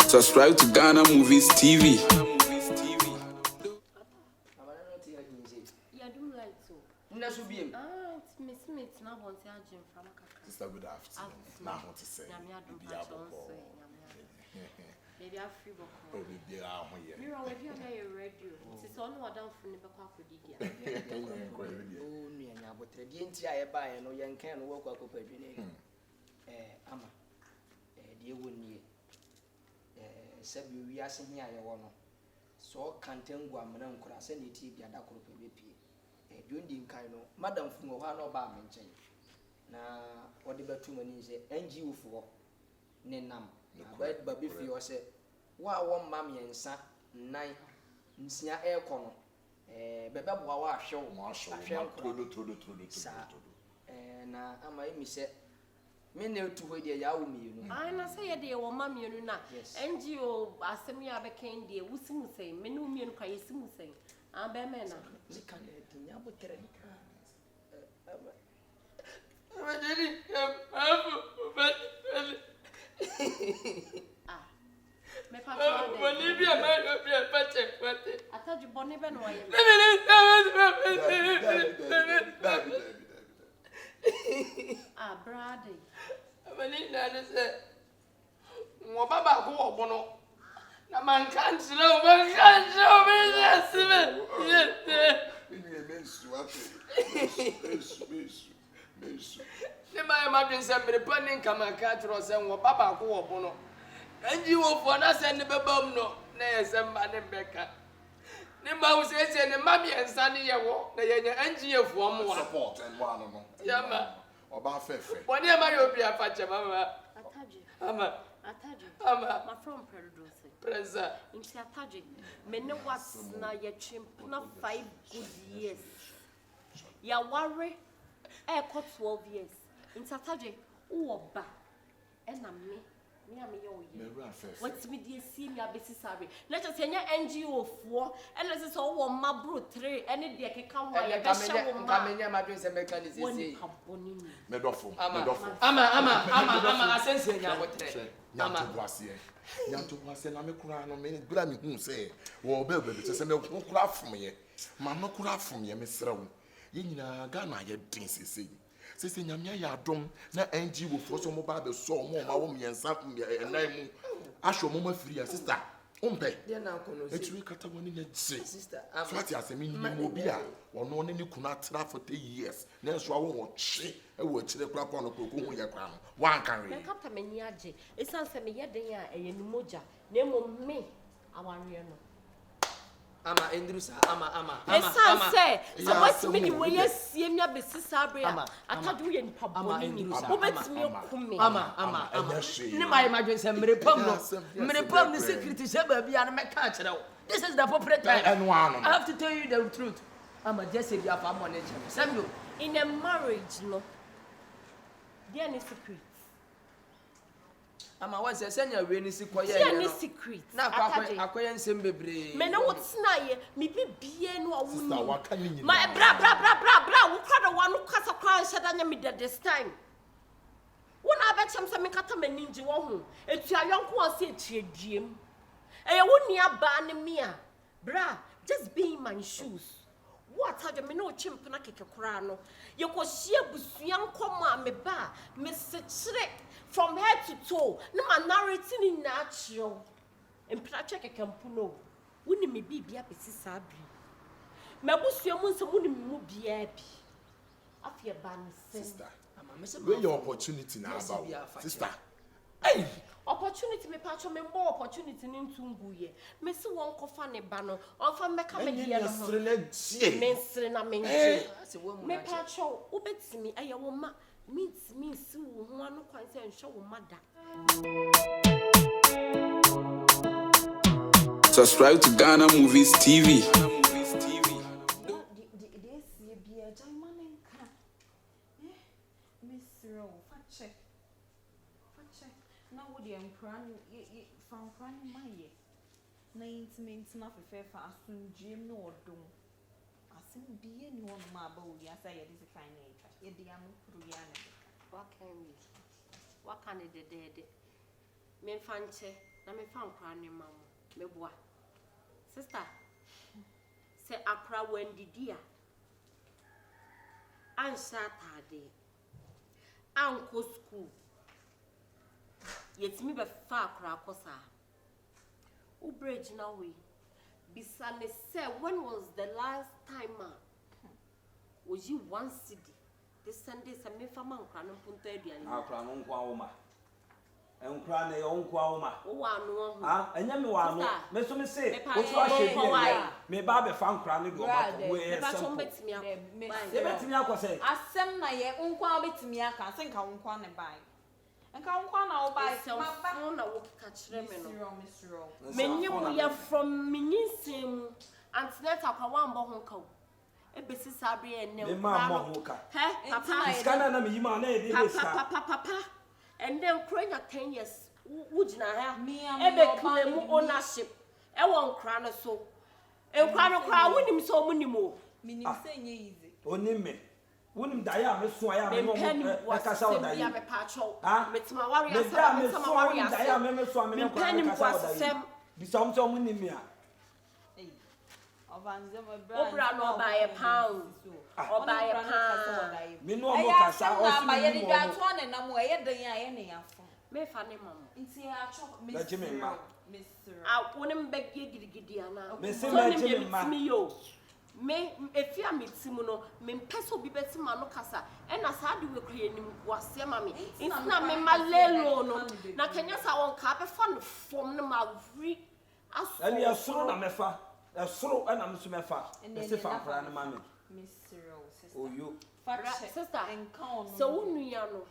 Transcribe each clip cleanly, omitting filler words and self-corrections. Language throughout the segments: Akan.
Subscribe to ghanamoviestv. Sister, good afternoon. Now, what to say? Maybe I free book. Oh, we are here. You're already on your radio. It's all what down from the back of the Oh, but the entire buy and no young can walk up a dinner. Ama, dear Winnie. Sabi we are saying here, I want so can't go and cross any tea, the other group of BP. During the kind of Madam from Ohemaa Bar mentioned. Now, what the Batman is a NGO for Nenam. But Baby Fio said, "Why one mammy and son, nine, Nsia air corner, Baba Wawa show, Marshall, and I may say, many to wait a yaumi. I say a dear mammy, you know, NGO, as semi became dear, Wusim say, Menumian Kaysim say, Abemena. Bolivia might be a better. I thought you born even why. Ah, Brady. I said, Wababa go bono. Na man can't slow, man can't show me. I imagine somebody planning come and catch us and Wababa go bono. And you will for us and the babum no, nay, some man and Becca. Nimba was saying the mammy and Sunny walk, the NGO for more support and one of them. Yama, or Baffet. One year my be a patch, Mamma. Ama, my friend Presa. in Sataji, men was na ye chimp, not 5 good years. Ya worry, 12 years. In Sataji, ba, and me. What's with the senior basis? Let us say NGO 4 and let's say all my brute 3 and it can come while you're coming here. My dreams and mechanism. Medofo, Ama, Assassin, Yanto was a Namekura, no minute, Grammy, who say, well, baby, to send a craft from me. Mamma craft from ye, Miss Row. Yina Ghana, yet things is saying. Sister Yamia Dom, na NGO for some mobile, the soul, more, and something, and name. I show Momaa free, sister. Umpe, dear now, it's we cut one in a sister. What I mean, Mobia, or no one you could not trap for 3 years. Then so I won't shake a word to the crap on a cocoa. One can read. Captain Meniaji, it sounds to me yet they are a moja. Name of me, I want you. Ama Andrews, Ama. It's say, so what's meaning when you see me a basis sabria? I thought you in Pabonini. Ama. I imagine some Mirapum, the secret is ever be an American. This is the appropriate time. I have to tell you the truth. I'm a just if you have a money. Samuel, in a marriage, no, there is secret. Ama was a senior when is quiet. There is secret. Now, acquaintance him be. Men know what's nae, me be bien or my bra, who caught the one who cast a crown said I me this time. When I bet some cut a ninja woman, it's your young one said to your dream. And I wouldn't near ban me, bra, just be in my shoes. What had you no chimp and a kick a crown? You could see a young comma me bar, Mr. Shrek. From head to toe, no man narrating in natural. And Placha can pull. Wouldn't me be a basis sabri. Mabusia wants a woman move be happy. After ban sister. Where your opportunity now about sister? Hey! Opportunity me patch me more opportunity in Tunguye. Miss one coffane banner, or from Mecamedia. Menstrina me patch ubets me, a woman. Meets me soon, one quite and show mother. Subscribe to ghanamoviestv. Now, would you found crying my year? 9 means nothing fair for us to Jim nor doom. I think be any one marble, yes, I is a kind nature. What can we? What can it dead? Men fancy na me fa nkra ne ma mo me boa sister se akra wandidi a ansha tade anko school yetimi be fa akra akosa u bridge na we bisane say when was the last time was you one city this Sunday some me fa man nkra no punto aduane akra no nko awoma enkra na yo nko awoma wo anu ho enya me wa no me so me say wo so ahwe me ba be fa nkra no do o we ba so betimi akọ ye betimi akọ say asem na ye nko a betimi aka senka nko na bai enka nko na wo bai ma na wo ka kire me no misro menyimu ya from minisem antinata kwa wambo ho ka ebesi sabre ene me ma mo ho ka he papa iskana na me yima na e dey papa and then kronya 10 years wujina ha ebe claim ownership e won kra no so enkra no kra wonim so munimo minim se nye easy onim me wonim da ya me so ya me no e kasa o da yi ya me pa cho ha metima wari me asa metima wari asa da ya me so me no kasa o da yi bi so so munim me a obra no buy a pound or buy a pound me no mo kasa o si me ye da to ne na mo ye dan ya ye ne ya fo me fa ne mama nti ya cho Mr. a wonim beg gidigidi ana me se me je me ma me efia metimu no me mpeso bi betima no kasa e na sa de we kra nim wase ma me insna me malelo no na kenya sa won ka be fa no fom no ma vri aso ali asoro na mefa asoro na me so mefa e se fa nkra na ma me Mr. oyo sister encounter so wonua no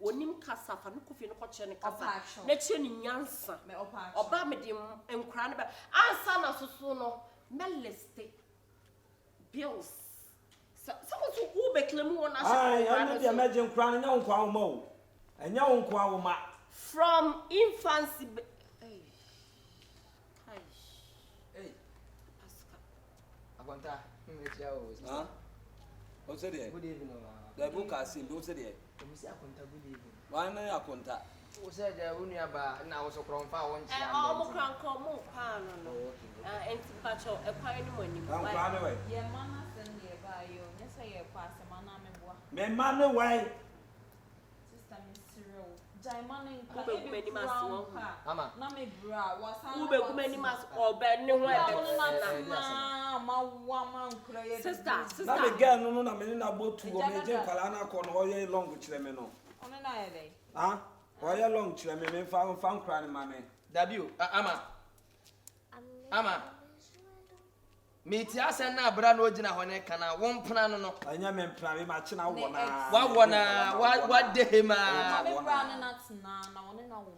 onim kasa fa no kofi no koche ne kasa na che ni nyansa oba me de nkra ne ba ansa na soso no meleste bills so so who be claim one ai anu de emerge nkra ne nya nkwa awoma o enya nkwa awoma from infancy Agonta, me tia o. O se de. Good evening. Da book asim do se de. Me si akonta good evening. Wa na akonta. O se de unu aba na wo so kronfa won chia. o mo kran ko mo pa no no enti pacho e kwa ni mo ni mo Nkra ne we. ye mama sen ye ba yo nyesa ye kwa se mana me boa Me ma ne we. sister Mr. Jai mana nko Ube kumeni masu wo. Mama. na me bra wasa ube kumeni mas obe ni ho e ma wa ma nkra ye sister Na me girl no na me na botu o me je kwala na ko no ye long kire me no. ona na ye dey Ah? O ye long kire me fa nkra ne ma me. Dabiu, ama. Me ti asen na bra no gina ho ne kana won pena no no. Anya me mpra me ma chi na wo na. Wa wona wa dehema. me bra na na na ona na wo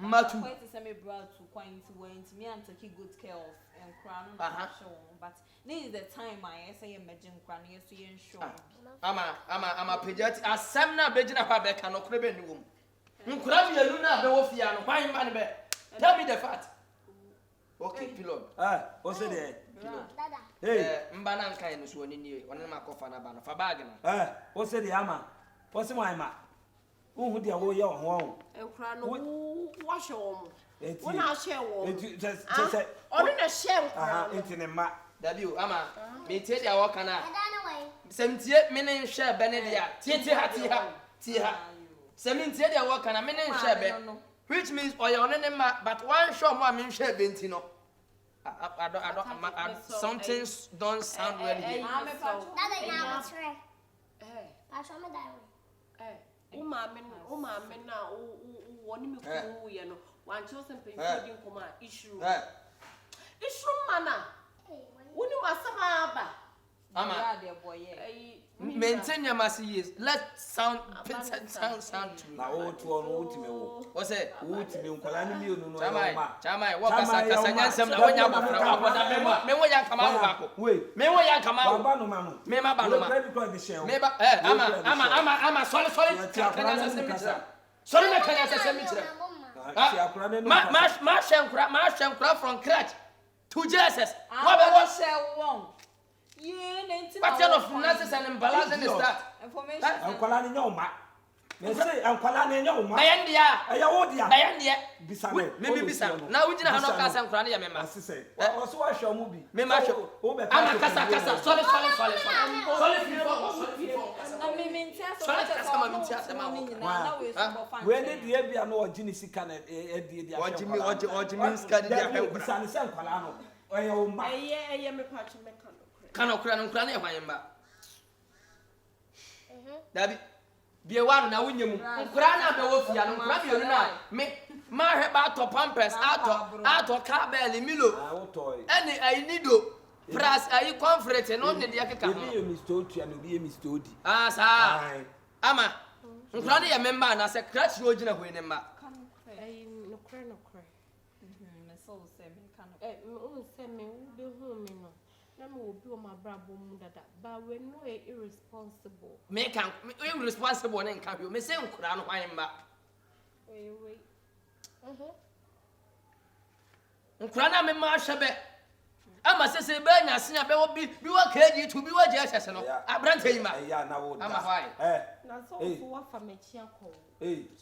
Matu. Quite say me bra to quite went me and take good care of and crown na show but this is the time I say imagine crown yes to ensure Ama pejat asem na begina pa be ka no kure be ni wom. Nkura me yanu na be wo fia no kwan ma ne be. Tell me the fact. Okay, pilot. O se de. Dada. Hey, Mba na nkan no so oni ni oni ma kofa na ba no fa bag na. o se de ama. O se mo ma. Uhu de wo ye ho ho. enkra no wa hwe wo mo wona hwe wo Eti se onu na hwe enkra enti ne ma. Dabiu, ama me tie dia wo kana. Dada way. Semtie me ne hwe be ne dia. Tie ha. Semintie dia wo kana me ne hwe be. Which means oyone ne ma but one show mo me hwe be enti no. I don't something don't sound well here. Dada na try. Pacho me dai. Umame na woni me ku ye no wan chose mpemfo din koma issue mana woni wasama aba Ama maintain your mass years. Let sound to Na o tu onu utime wo. o say Utime nkwala ni mi onu no. Chamai wo kasa nyansem na wonya bofra aboda me wo yan kama wo bako me wo yan kama wo ba no ma no. me ma ba no ma me ba ama sorry sorry me kanya se mi kire ma shenkura from crutch to Jesus what be what shell what kind of nonsense and imbalance is that information Nkwala ni nyoma. Me say ankwala na enye wo ma. Bayandia. Eya wo dia. Bayandia. Bisa me. Me bisa. Na wujina ha no ka sa nkura ne ya mema. Asise. Oso wa hwe mu bi. Me ma hwe. Ama kasa. Sorry. Na me mentia so. Sorry kasa ma mentia se ma wo. Na we so bo fan. We ne die bia no ogini sika na die Ojimi sika dia hwe nkura. Bisa ne se ankwala no. Eya wo ma. Eye me pa me ka no. Kana okura no nkura ne ya hwan Dabi bie wanu na wunyemu nkura na be wo fia no nkura bie na me ma hwe ba to pampers ato kabel milo eni ai nido pras ai comfort no ne de akeka ho bi Mr. Otua no bi Mr. Odi sa ama nkura ne ya member na se crash no gina ho ne ma Ai no kra Me so say me kan. o se me wo be hu me no na me obi o ma brabo mu dada ba we no irresponsible me kan irresponsible ne nka hwe me se nkura no hwan mba we nkura na me ma hwebe ama sese be nya senya be wo bi wo keji to bi wo je hwese no abrante yi ma ya na wo ama hwai na so wa fa me chia ko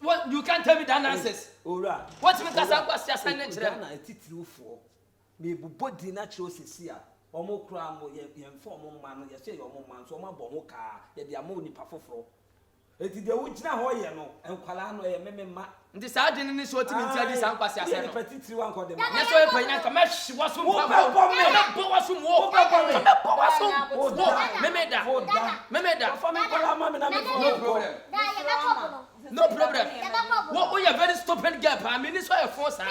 what you can't tell me that nonsense ora what me kasa kwasi asan ne kire na atitiriwfo me bubodi na kire osisi a omo kura mo ye mfa omo ma no ye se ye omo ma so omo abo mo ka ye de ama onipa foforo eti de wo gina ho ye no enkwala no ye memema ndi sa de ni so timi ntia di sa nkwasi ase no petitiri wa nkode ma ne so e panya ka mashi waso mpa bo waso mo memeda fa me kwala ma me na me no problem wo you very stupid girl pa me ni so ye fon sa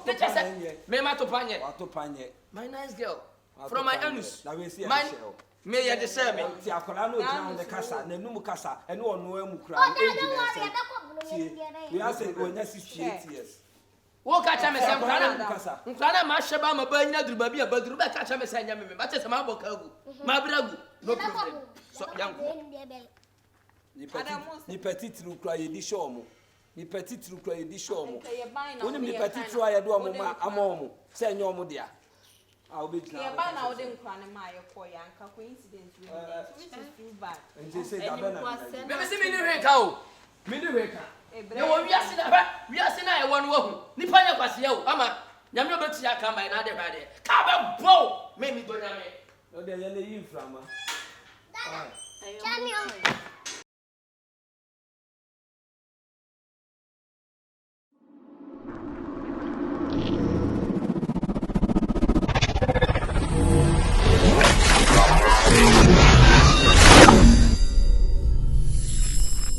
ne chese me ma to panye my nice girl from my anus my me ye de say me ti akola no gina on the kasa na num kasa ene ono amu kura e gina say we are say onya 68 years wo ka cha me say nkwana ma hweba ma ba nya duru ba bia ba duru ba ka cha me say nya me ba che say ma boka agu ma bragu no problem so yanko ni petit tru kura ye di show mo ni petit tru kura ye di show mo woni ni petit tru aye do mo ma amomo say nya omo dia Yeah, by now they nkwa ne ma yekọ ya nka coincidence we which is too bad. And say abenamckanzie. me se me ni hweka o me ni hweka ne wo wiase na ba wiase na e won wo hu nipa nya kwase ya o ama nyame obeti ya ka mai na de ba de ka ba bo me mi do nyame no de ye na yi frama Dada.